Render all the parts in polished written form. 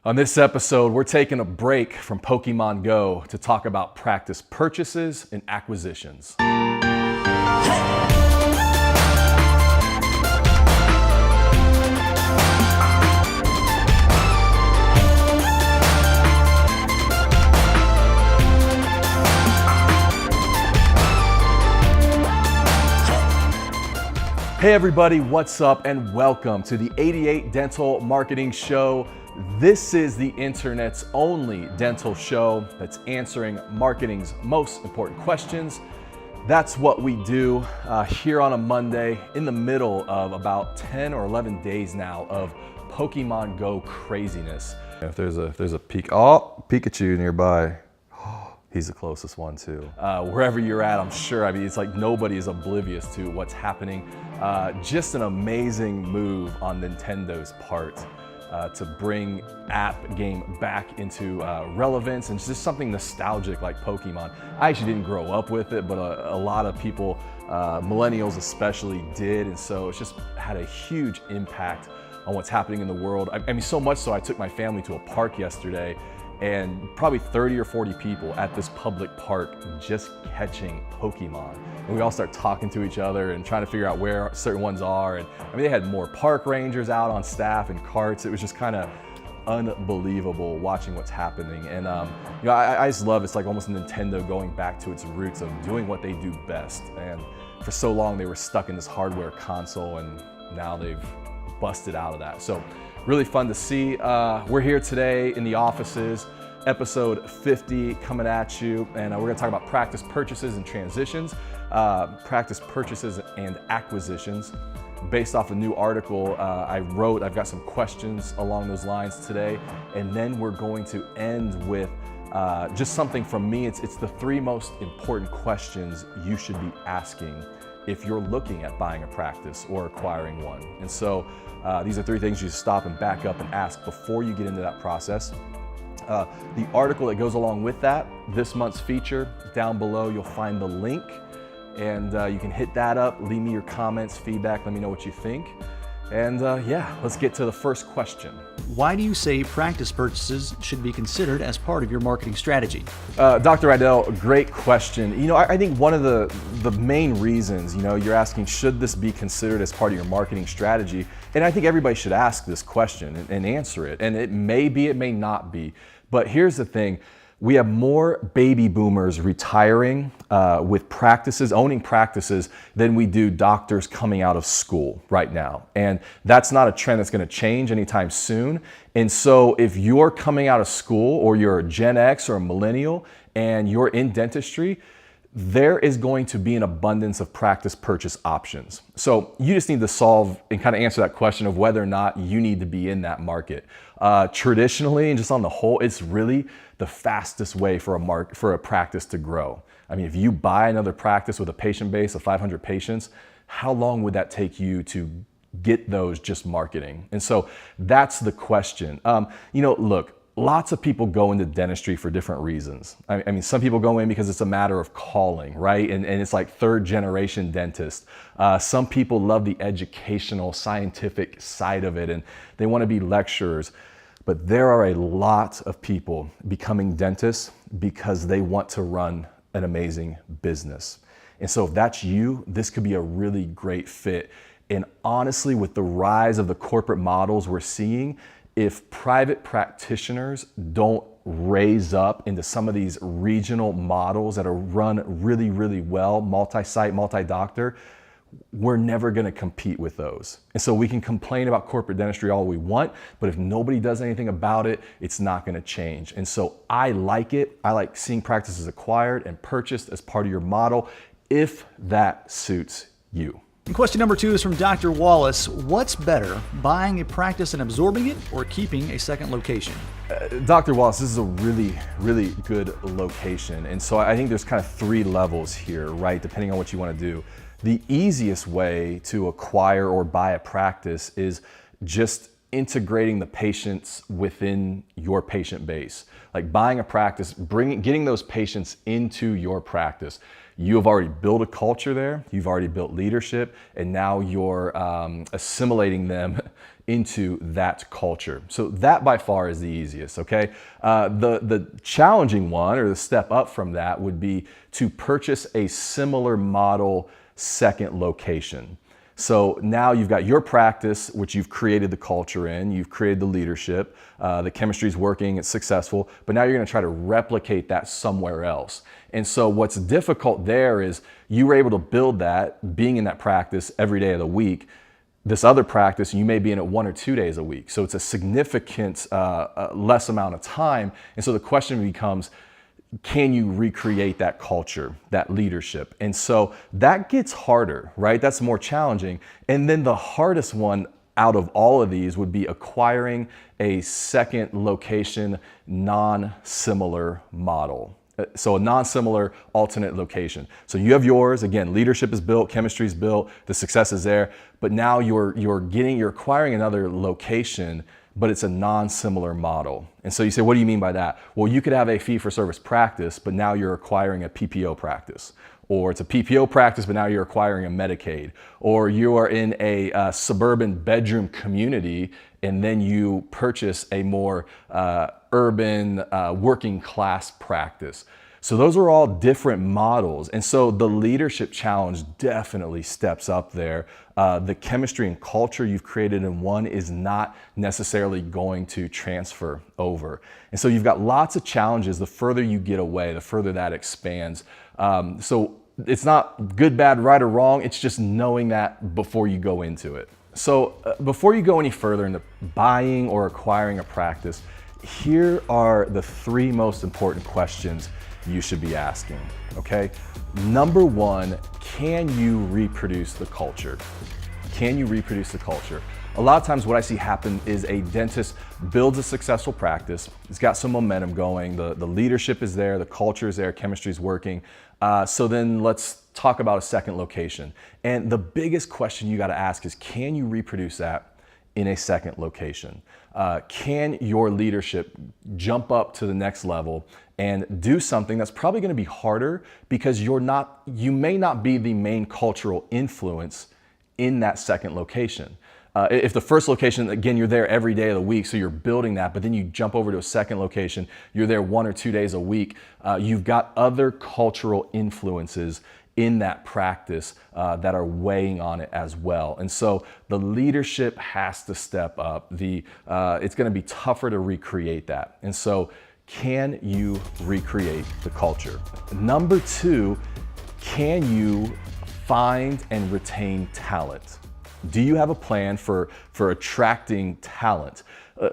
On this episode, we're taking a break from Pokemon Go to talk about practice purchases and acquisitions. Hey everybody, what's up and welcome to the 88 Dental Marketing Show. This is the internet's only dental show that's answering marketing's most important questions. That's what we do here on a Monday in the middle of about 10 or 11 days now of Pokemon Go craziness. If there's a Pikachu nearby. He's the closest one too. Wherever you're at, I'm sure, it's like nobody is oblivious to what's happening. Just an amazing move on Nintendo's part to bring app game back into relevance and just something nostalgic like Pokemon. I actually didn't grow up with it, but a lot of people, millennials especially, did, and so it's just had a huge impact on what's happening in the world. I mean, so much so I took my family to a park yesterday, and probably 30 or 40 people at this public park just catching Pokemon. And we all start talking to each other and trying to figure out where certain ones are. And I mean, they had more park rangers out on staff and carts. It was just kind of unbelievable watching what's happening. And I just love, it's like almost Nintendo going back to its roots of doing what they do best. And for so long they were stuck in this hardware console, and now they've busted out of that. So really fun to see. We're here today in the offices, episode 50 coming at you, and we're gonna talk about practice purchases and transitions, practice purchases and acquisitions. Based off a new article I wrote, I've got some questions along those lines today, and then we're going to end with just something from me. It's the three most important questions you should be asking if you're looking at buying a practice or acquiring one. And so these are three things you stop and back up and ask before you get into that process. The article that goes along with that, this month's feature, down below you'll find the link, and you can hit that up, leave me your comments, feedback, let me know what you think. And yeah, let's get to the first question. Why do you say practice purchases should be considered as part of your marketing strategy? Dr. Rydell, great question. You know, I think one of the main reasons, you're asking, should this be considered as part of your marketing strategy? And I think everybody should ask this question and answer it. And it may be, it may not be. But here's the thing. We have more baby boomers retiring with practices, owning practices, than we do doctors coming out of school right now. And that's not a trend that's going to change anytime soon. And so if you're coming out of school, or you're a Gen X or a millennial and you're in dentistry, there is going to be an abundance of practice purchase options. So you just need to solve and kind of answer that question of whether or not you need to be in that market. Traditionally, and just on the whole, it's really the fastest way for a practice to grow. I mean, if you buy another practice with a patient base of 500 patients, how long would that take you to get those just marketing? And so that's the question. Look, lots of people go into dentistry for different reasons. I mean, some people go in because it's a matter of calling, right? And it's like third generation dentist. Some people love the educational, scientific side of it, and they want to be lecturers. But there are a lot of people becoming dentists because they want to run an amazing business. And so if that's you, this could be a really great fit. And honestly, with the rise of the corporate models we're seeing, if private practitioners don't raise up into some of these regional models that are run really, really well, multi-site, multi-doctor, we're never going to compete with those. And so we can complain about corporate dentistry all we want, but if nobody does anything about it, it's not going to change. And so I like it. I like seeing practices acquired and purchased as part of your model, if that suits you. And question number 2 is from Dr. Wallace. What's better, buying a practice and absorbing it, or keeping a second location? Dr. Wallace, this is a really, really good location. And so I think there's kind of 3 levels here, right? Depending on what you want to do. The easiest way to acquire or buy a practice is just integrating the patients within your patient base. Like buying a practice, getting those patients into your practice. You have already built a culture there, you've already built leadership, and now you're assimilating them into that culture. So that by far is the easiest, okay? The challenging one, or the step up from that, would be to purchase a similar model second location. So now you've got your practice, which you've created the culture in, you've created the leadership, the chemistry's working, it's successful, but now you're gonna try to replicate that somewhere else. And so what's difficult there is you were able to build that being in that practice every day of the week. This other practice, you may be in it 1 or 2 days a week. So it's a significant less amount of time. And so the question becomes, can you recreate that culture, that leadership? And so that gets harder, right? That's more challenging. And then the hardest one out of all of these would be acquiring a second location, non-similar model. So a non-similar alternate location. So you have yours, again, leadership is built, chemistry is built, the success is there, but now you're acquiring another location, but it's a non-similar model. And so you say, what do you mean by that? Well, you could have a fee-for-service practice, but now you're acquiring a PPO practice. Or it's a PPO practice, but now you're acquiring a Medicaid. Or you are in a suburban bedroom community, and then you purchase a more urban working class practice. So those are all different models. And so the leadership challenge definitely steps up there. The chemistry and culture you've created in one is not necessarily going to transfer over. And so you've got lots of challenges. The further you get away, the further that expands. So it's not good, bad, right, or wrong. It's just knowing that before you go into it. So before you go any further into buying or acquiring a practice, here are the 3 most important questions you should be asking, okay? Number 1, can you reproduce the culture? Can you reproduce the culture? A lot of times what I see happen is a dentist builds a successful practice. It's got some momentum going. The leadership is there, the culture is there, chemistry is working. So then let's talk about a second location. And the biggest question you got to ask is, can you reproduce that in a second location? Can your leadership jump up to the next level and do something that's probably going to be harder because you may not be the main cultural influence in that second location. If the first location, again, you're there every day of the week, so you're building that, but then you jump over to a second location, you're there 1 or 2 days a week, you've got other cultural influences in that practice that are weighing on it as well. And so the leadership has to step up. It's gonna be tougher to recreate that. And so can you recreate the culture? Number 2, can you find and retain talent? Do you have a plan for attracting talent?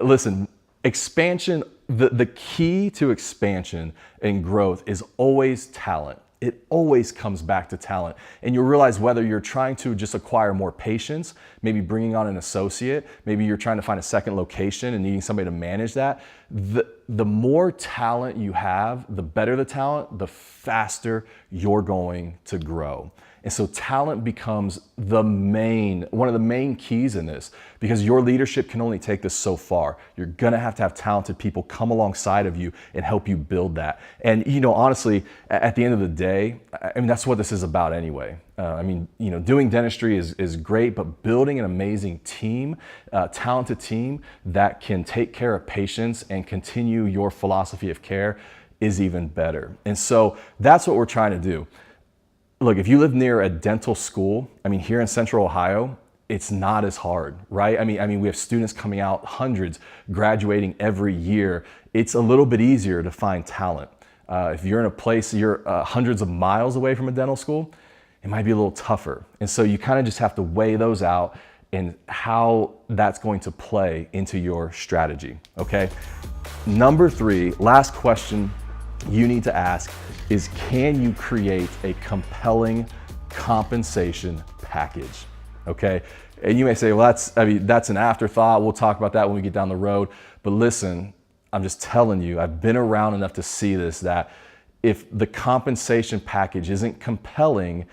Listen, expansion, the key to expansion and growth is always talent. It always comes back to talent. And you'll realize whether you're trying to just acquire more patients, maybe bringing on an associate, maybe you're trying to find a second location and needing somebody to manage that. The more talent you have, the better the talent, the faster you're going to grow. And so talent becomes one of the main keys in this, because your leadership can only take this so far. You're gonna have to have talented people come alongside of you and help you build that. And honestly, at the end of the day, I mean, that's what this is about anyway. Doing dentistry is great, but building an amazing team, talented team that can take care of patients and continue your philosophy of care is even better. And so that's what we're trying to do. Look, if you live near a dental school, here in Central Ohio, it's not as hard, right? I mean, we have students coming out, hundreds graduating every year. It's a little bit easier to find talent. If you're in a place, you're hundreds of miles away from a dental school, it might be a little tougher. And so you kind of just have to weigh those out and how that's going to play into your strategy, okay? Number 3, last question you need to ask is, can you create a compelling compensation package? Okay, and you may say, well, that's an afterthought. We'll talk about that when we get down the road. But listen, I'm just telling you, I've been around enough to see this, that if the compensation package isn't compelling,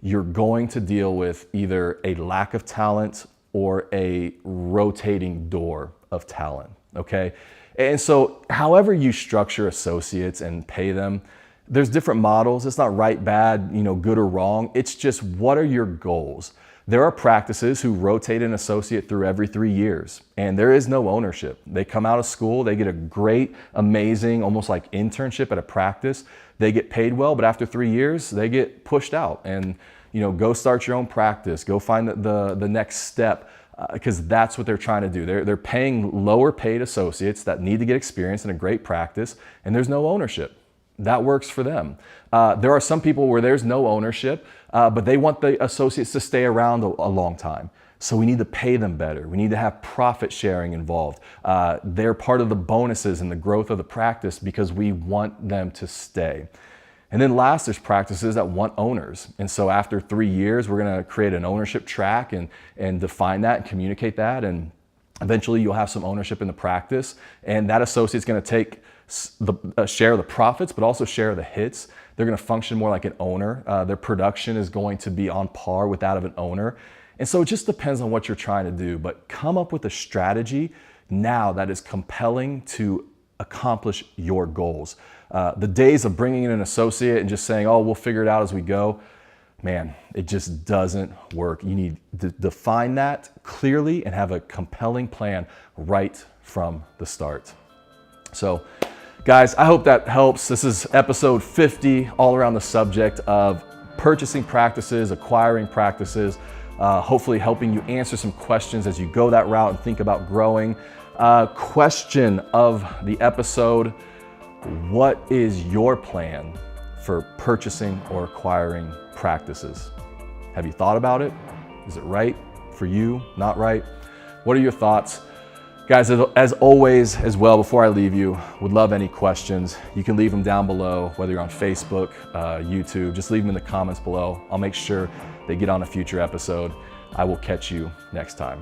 you're going to deal with either a lack of talent or a rotating door of talent, okay? And so however you structure associates and pay them, there's different models. It's not right, bad, good or wrong. It's just, what are your goals? There are practices who rotate an associate through every 3 years, and there is no ownership. They come out of school, they get a great, amazing, almost like internship at a practice. They get paid well, but after 3 years, they get pushed out and go start your own practice, go find the next step, because that's what they're trying to do. They're paying lower paid associates that need to get experience in a great practice, and there's no ownership. That works for them. There are some people where there's no ownership, but they want the associates to stay around a long time. So we need to pay them better. We need to have profit sharing involved. They're part of the bonuses and the growth of the practice because we want them to stay. And then last, there's practices that want owners. And so after 3 years, we're gonna create an ownership track and define that and communicate that. And eventually you'll have some ownership in the practice. And that associate's gonna take a share of the profits, but also share of the hits. They're gonna function more like an owner. Their production is going to be on par with that of an owner. And so it just depends on what you're trying to do, but come up with a strategy now that is compelling to accomplish your goals. The days of bringing in an associate and just saying, oh, we'll figure it out as we go, man, it just doesn't work. You need to define that clearly and have a compelling plan right from the start. So, guys, I hope that helps. This is episode 50, all around the subject of purchasing practices, acquiring practices, hopefully helping you answer some questions as you go that route and think about growing. Question of the episode: what is your plan for purchasing or acquiring practices? Have you thought about it? Is it right for you? Not right? What are your thoughts? Guys, as always, as well, before I leave you, would love any questions. You can leave them down below, whether you're on Facebook, YouTube, just leave them in the comments below. I'll make sure they get on a future episode. I will catch you next time.